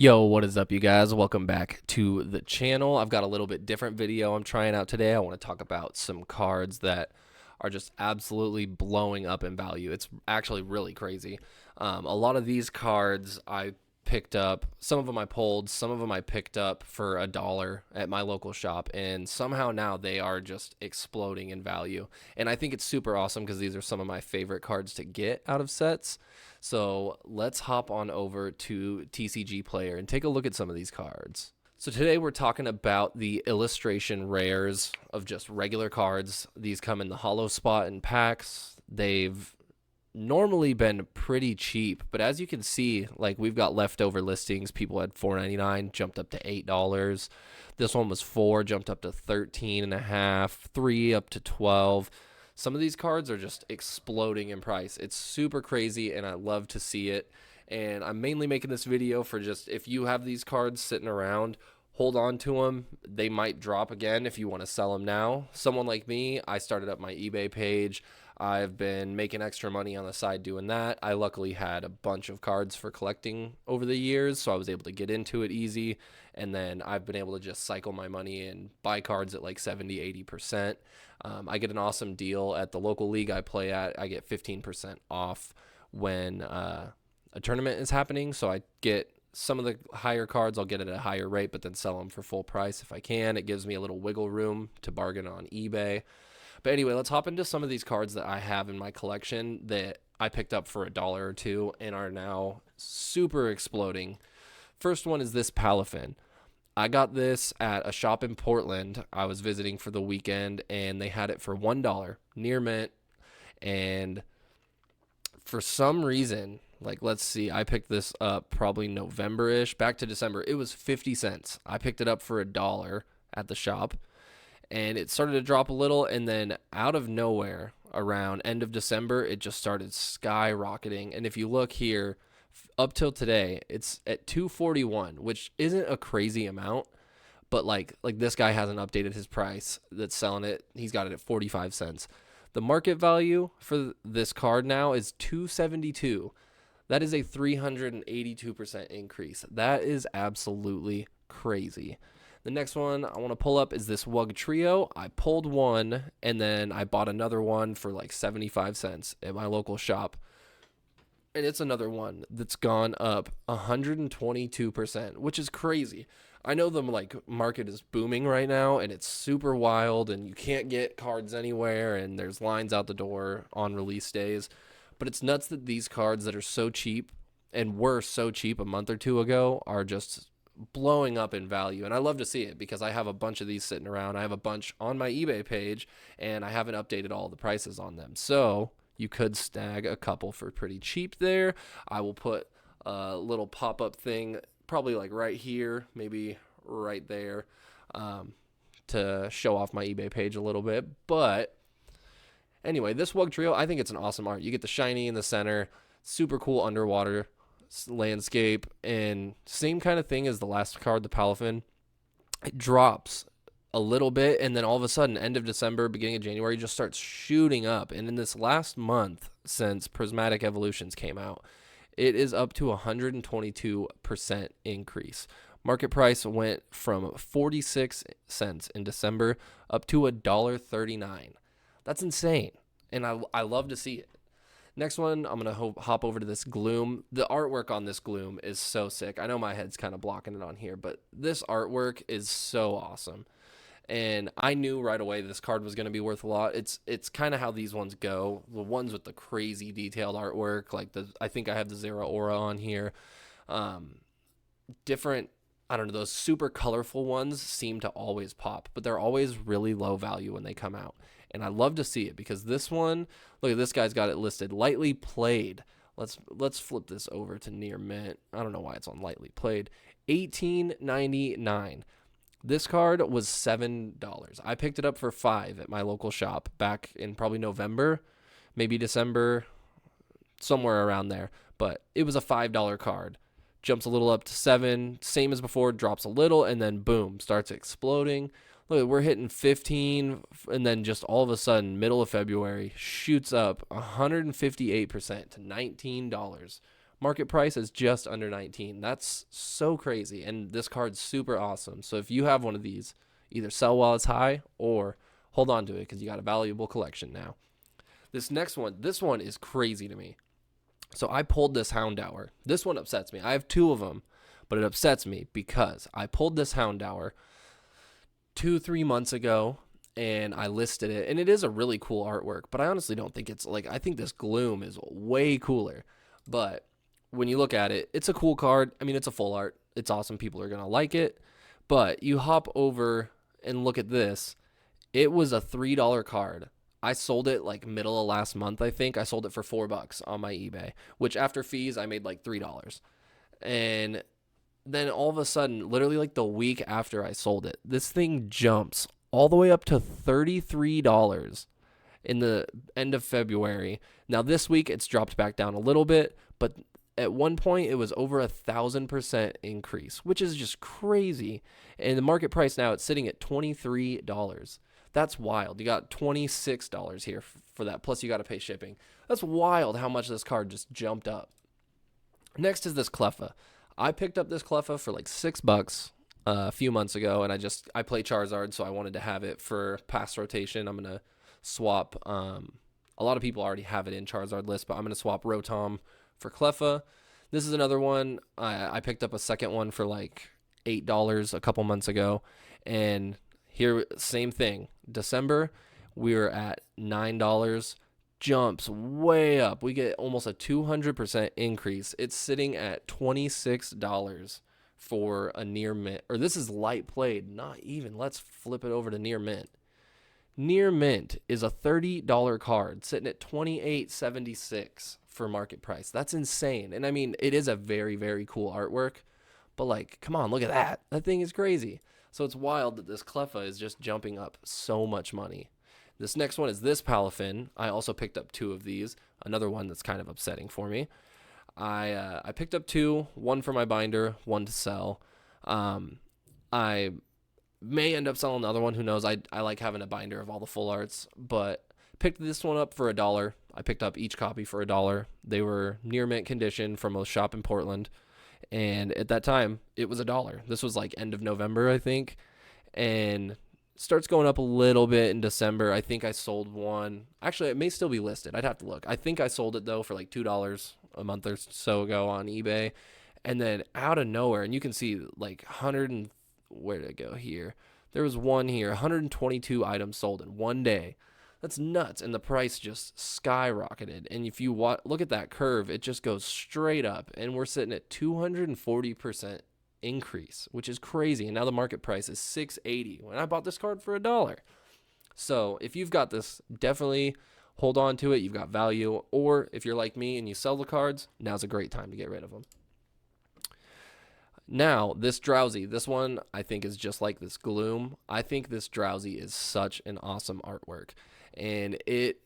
Yo, what is up, you guys? Welcome back to the channel. I've got a little bit different video I'm trying out today. I want to talk about some cards that are just absolutely blowing up in value. It's actually really crazy. A lot of these cards I picked up, some of them I pulled, some of them I picked up for $1 at my local shop, and somehow now they are just exploding in value. And I think it's super awesome because these are some of my favorite cards to get out of sets. So let's hop on over to TCG Player and take a look at some of these cards. So today we're talking about the illustration rares of just regular cards. These come in the hollow spot in packs. They've normally been pretty cheap, but as you can see, like, we've got leftover listings. People had $4.99, jumped up to $8. This one was $4, jumped up to 13 and a half, 3 up to 12. Some of these cards are just exploding in price. It's super crazy, and I love to see it. And I'm mainly making this video for just, if you have these cards sitting around, hold on to them. They might drop again if you want to sell them now. Someone like me, I started up my eBay page. I've been making extra money on the side doing that. I luckily had a bunch of cards for collecting over the years, so I was able to get into it easy. And then I've been able to just cycle my money and buy cards at like 70-80%. I get an awesome deal at the local league I play at. I get 15% off when a tournament is happening. So I get some of the higher cards, I'll get it at a higher rate, but then sell them for full price if I can. It gives me a little wiggle room to bargain on eBay. But anyway, let's hop into some of these cards that I have in my collection that I picked up for $1 or $2 and are now super exploding. First one is this Palafin. I got this at a shop in Portland. I was visiting for the weekend, and they had it for $1, near mint. And for some reason, like, let's see, I picked this up probably November-ish, back to December. It was 50 cents. I picked it up for $1 at the shop, and it started to drop a little, and then out of nowhere, around end of December, it just started skyrocketing. And if you look here, up till today, it's at 241, which isn't a crazy amount, but like this guy hasn't updated his price that's selling it. He's got it at 45 cents. The market value for this card now is 272. That is a 382% increase. That is absolutely crazy. The next one I want to pull up is this Wug Trio. I pulled one, and then I bought another one for like 75 cents at my local shop. And it's another one that's gone up 122%, which is crazy. I know the market is booming right now, and it's super wild, and you can't get cards anywhere, and there's lines out the door on release days. But it's nuts that these cards that are so cheap and were so cheap a month or two ago are just blowing up in value. And I love to see it because I have a bunch of these sitting around. I have a bunch on my eBay page, and I haven't updated all the prices on them. So you could snag a couple for pretty cheap there. I will put a little pop-up thing probably like right here, maybe right there, to show off my eBay page a little bit. But anyway, this Wug Trio, I think it's an awesome art. You get the shiny in the center, super cool underwater landscape, and same kind of thing as the last card, the Palafin. It drops a little bit, and then all of a sudden, end of December, beginning of January, just starts shooting up. And in this last month, since Prismatic Evolutions came out, it is up to 122% increase. Market price went from 46 cents in December up to $1.39. That's insane, and I love to see it. Next one, I'm going to hop over to this Gloom. The artwork on this Gloom is so sick. I know my head's kind of blocking it on here, but this artwork is so awesome. And I knew right away this card was going to be worth a lot. It's kind of how these ones go. The ones with the crazy detailed artwork, like I think I have the Zero Aura on here. Different, I don't know, those super colorful ones seem to always pop, but they're always really low value when they come out. And I love to see it because this one, look at this guy's got it listed, lightly played. Let's flip this over to near mint. I don't know why it's on lightly played. $18.99. This card was $7. I picked it up for $5 at my local shop back in probably November, maybe December, somewhere around there. But it was a $5 card. Jumps a little up to $7, same as before, drops a little, and then boom, starts exploding. Look, we're hitting 15, and then just all of a sudden, middle of February, shoots up 158% to $19. Market price is just under 19. That's so crazy. And this card's super awesome. So if you have one of these, either sell while it's high or hold on to it because you got a valuable collection now. This next one, this one is crazy to me. So I pulled this Houndour. This one upsets me. I have two of them, but it upsets me because I pulled this Houndour 2-3 months ago and I listed it, and it is a really cool artwork, but I honestly don't think it's like, I think this Gloom is way cooler. But when you look at it, it's a cool card. I mean, it's a full art. It's awesome. People are going to like it. But you hop over and look at this. It was a $3 card. I sold it like middle of last month, I think. I sold it for $4 on my eBay, which after fees, I made like $3. And then all of a sudden, literally like the week after I sold it, this thing jumps all the way up to $33 in the end of February. Now this week it's dropped back down a little bit, but at one point it was over 1,000% increase, which is just crazy. And the market price now, it's sitting at $23. That's wild. You got $26 here for that. Plus you got to pay shipping. That's wild how much this card just jumped up. Next is this Cleffa. I picked up this Cleffa for like $6 a few months ago, and I play Charizard, so I wanted to have it for past rotation. I'm going to swap, a lot of people already have it in Charizard list, but I'm going to swap Rotom for Cleffa. This is another one. I picked up a second one for like $8 a couple months ago, and here, same thing. December, we were at $9, jumps way up. We get almost a 200% increase. It's sitting at $26 for a near mint, or this is light played, not even. Let's flip it over to near mint. Near mint is a $30 card sitting at $28.76 for market price. That's insane. And I mean, it is a very, very cool artwork, but like, come on, look at that. That thing is crazy. So it's wild that this Cleffa is just jumping up so much money. This next one is this Palafin. I also picked up two of these. Another one that's kind of upsetting for me. I picked up two, one for my binder, one to sell. I may end up selling another one. Who knows? I like having a binder of all the full arts, but picked this one up for $1. I picked up each copy for $1. They were near mint condition from a shop in Portland. And at that time, it was $1. This was like end of November, I think. And starts going up a little bit in December. I think I sold one. Actually, it may still be listed. I'd have to look. I think I sold it, though, for like $2 a month or so ago on eBay. And then out of nowhere, and you can see like where did it go here? There was one here, 122 items sold in one day. That's nuts. And the price just skyrocketed. And if you look at that curve, it just goes straight up. And we're sitting at 240% increase, which is crazy. And now the market price is $6.80 when I bought this card for $1. So if you've got this, definitely hold on to it. You've got value. Or if you're like me and you sell the cards, now's a great time to get rid of them. Now, this Drowsy, this one I think is just like this Gloom. I think this Drowsy is such an awesome artwork. And it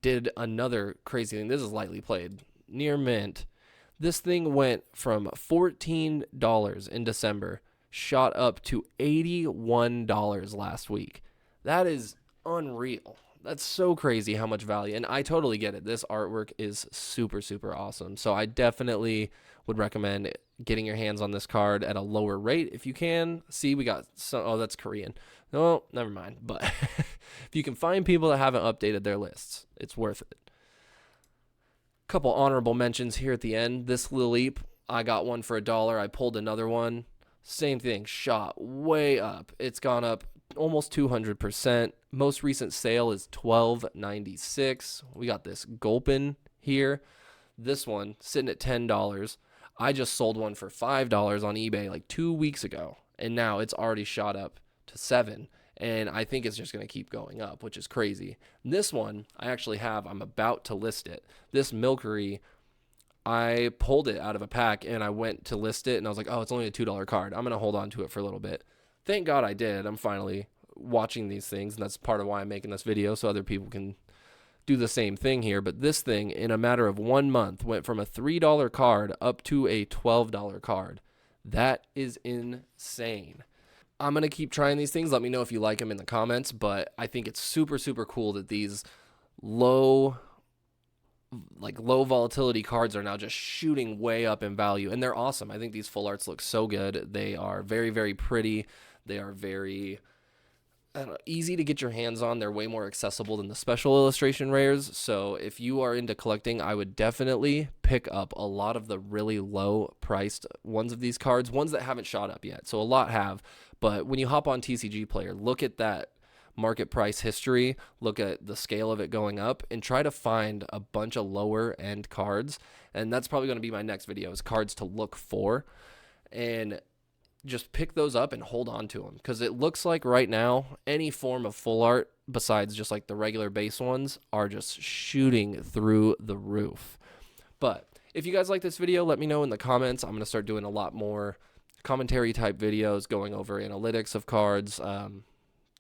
did another crazy thing. This is lightly played. Near mint. This thing went from $14 in December, shot up to $81 last week. That is unreal. That's so crazy how much value. And I totally get it. This artwork is super, super awesome. So I definitely would recommend getting your hands on this card at a lower rate if you can. See, we got some. Oh, that's Korean. No, never mind. But if you can find people that haven't updated their lists, it's worth it. Couple honorable mentions here at the end. This Lilip, I got one for $1. I pulled another one. Same thing, shot way up. It's gone up almost 200%. Most recent sale is $12.96. We got this Gulpin here. This one sitting at $10. I just sold one for $5 on eBay like 2 weeks ago, and now it's already shot up to $7. And I think it's just going to keep going up, which is crazy. This one I actually have. I'm about to list it. This Milkery, I pulled it out of a pack and I went to list it, and I was like, oh, it's only a $2 card. I'm going to hold on to it for a little bit. Thank God I did. I'm finally watching these things, and that's part of why I'm making this video, so other people can do the same thing here. But this thing, in a matter of 1 month, went from a $3 card up to a $12 card. That is insane. I'm going to keep trying these things. Let me know if you like them in the comments, but I think it's super, super cool that these low like low volatility cards are now just shooting way up in value, and they're awesome. I think these full arts look so good. They are very, very pretty. They are very easy to get your hands on. They're way more accessible than the special illustration rares. So if you are into collecting, I would definitely pick up a lot of the really low priced ones of these cards, ones that haven't shot up yet. So a lot have, but when you hop on TCG Player, look at that market price history, look at the scale of it going up, and try to find a bunch of lower end cards. And that's probably going to be my next video, is cards to look for. And just pick those up and hold on to them, because it looks like right now any form of full art besides just like the regular base ones are just shooting through the roof. But if you guys like this video, let me know in the comments. I'm going to start doing a lot more commentary type videos going over analytics of cards,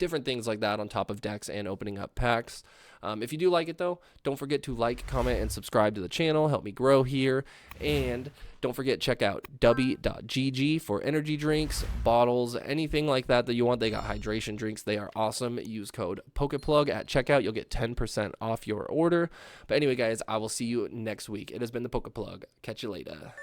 different things like that on top of decks and opening up packs. If you do like it though, don't forget to like, comment, and subscribe to the channel. Help me grow here. And don't forget, check out w.gg for energy drinks, bottles, anything like that that you want. They got hydration drinks. They are awesome. Use code POKÉPLUG at checkout. You'll get 10% off your order. But anyway, guys, I will see you next week. It has been the POKÉ Plug. Catch you later.